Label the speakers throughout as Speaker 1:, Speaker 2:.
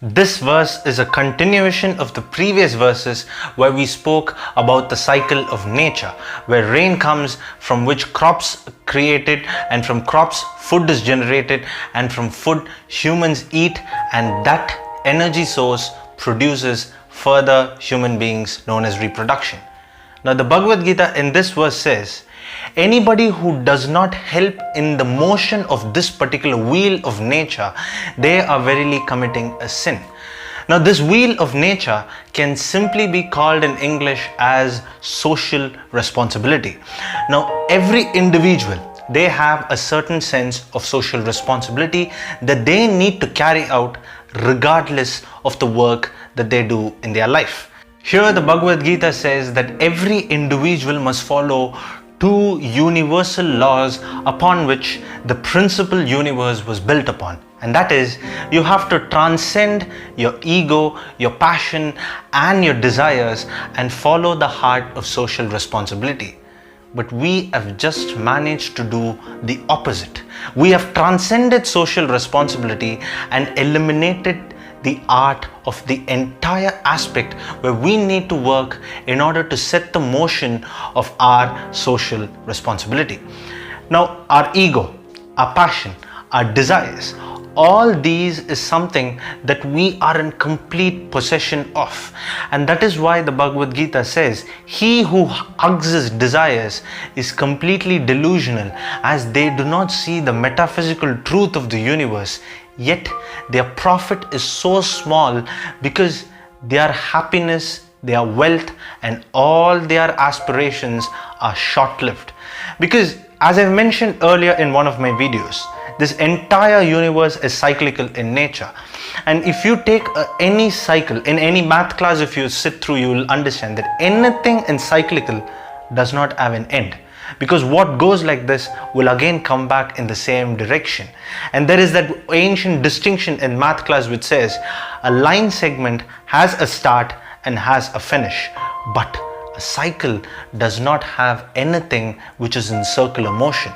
Speaker 1: This verse is a continuation of the previous verses where we spoke about the cycle of nature, where rain comes, from which crops created, and from crops food is generated, and from food humans eat, and that energy source produces further human beings known as reproduction. Now the Bhagavad Gita in this verse says, anybody who does not help in the motion of this particular wheel of nature, they are verily committing a sin. Now this wheel of nature can simply be called in English as social responsibility. Now every individual, they have a certain sense of social responsibility that they need to carry out regardless of the work that they do in their life. Here the Bhagavad Gita says that every individual must follow two universal laws upon which the principal universe was built upon. And that is, you have to transcend your ego, your passion and your desires and follow the heart of social responsibility. But we have just managed to do the opposite. We have transcended social responsibility and eliminated the art of the entire aspect where we need to work in order to set the motion of our social responsibility. Now, our ego, our passion, our desires, all these is something that we are in complete possession of. And that is why the Bhagavad Gita says, he who hugs his desires is completely delusional, as they do not see the metaphysical truth of the universe. Yet their profit is so small because their happiness, their wealth and all their aspirations are short-lived. Because as I mentioned earlier in one of my videos, this entire universe is cyclical in nature. And if you take any cycle, in any math class if you sit through, you will understand that anything in cyclical does not have an end. Because what goes like this will again come back in the same direction. And there is that ancient distinction in math class which says a line segment has a start and has a finish, but a cycle does not have anything which is in circular motion.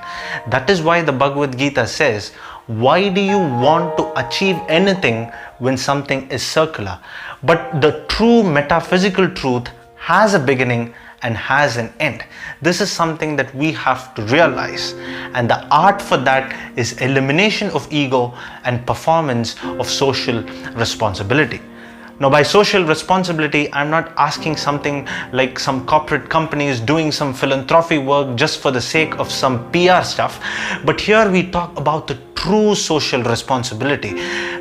Speaker 1: That is why the Bhagavad Gita says, why do you want to achieve anything when something is circular? But the true metaphysical truth has a beginning and has an end. This is something that we have to realize, and the art for that is elimination of ego and performance of social responsibility. Now, by social responsibility, I'm not asking something like some corporate companies doing some philanthropy work just for the sake of some PR stuff, but here we talk about the true social responsibility.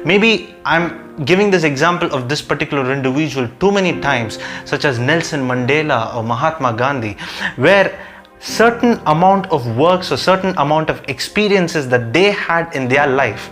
Speaker 1: Maybe I'm giving this example of this particular individual too many times, such as Nelson Mandela or Mahatma Gandhi, where certain amount of works or certain amount of experiences that they had in their life,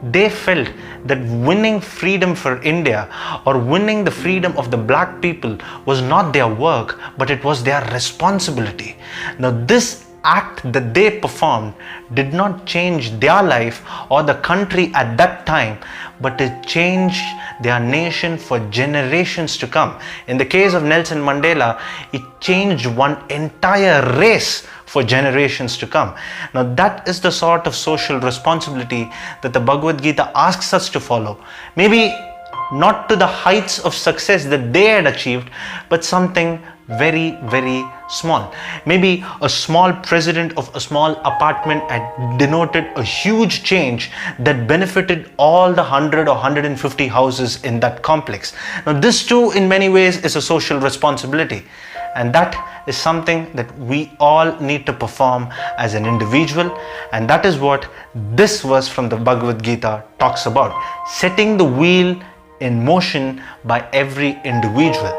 Speaker 1: they felt that winning freedom for India or winning the freedom of the black people was not their work, but it was their responsibility. Now this act that they performed did not change their life or the country at that time, but it changed their nation for generations to come. In the case of Nelson Mandela, it changed one entire race for generations to come. Now that is the sort of social responsibility that the Bhagavad Gita asks us to follow. Maybe not to the heights of success that they had achieved, but something very, very small. Maybe a small president of a small apartment had denoted a huge change that benefited all the 100 or 150 houses in that complex. Now this too in many ways is a social responsibility, and that is something that we all need to perform as an individual, and that is what this verse from the Bhagavad Gita talks about, setting the wheel in motion by every individual.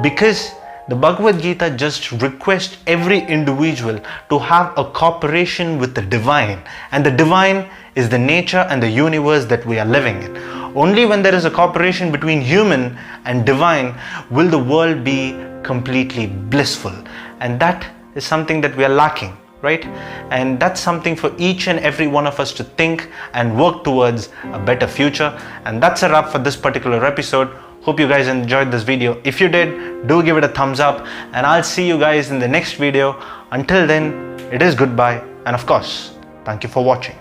Speaker 1: Because the Bhagavad Gita just requests every individual to have a cooperation with the divine, and the divine is the nature and the universe that we are living in. Only when there is a cooperation between human and divine will the world be completely blissful, and that is something that we are lacking, right? And that's something for each and every one of us to think and work towards a better future. And that's a wrap for this particular episode. Hope you guys enjoyed this video. If you did, do give it a thumbs up, and I'll see you guys in the next video. Until then, it is goodbye, and of course, thank you for watching.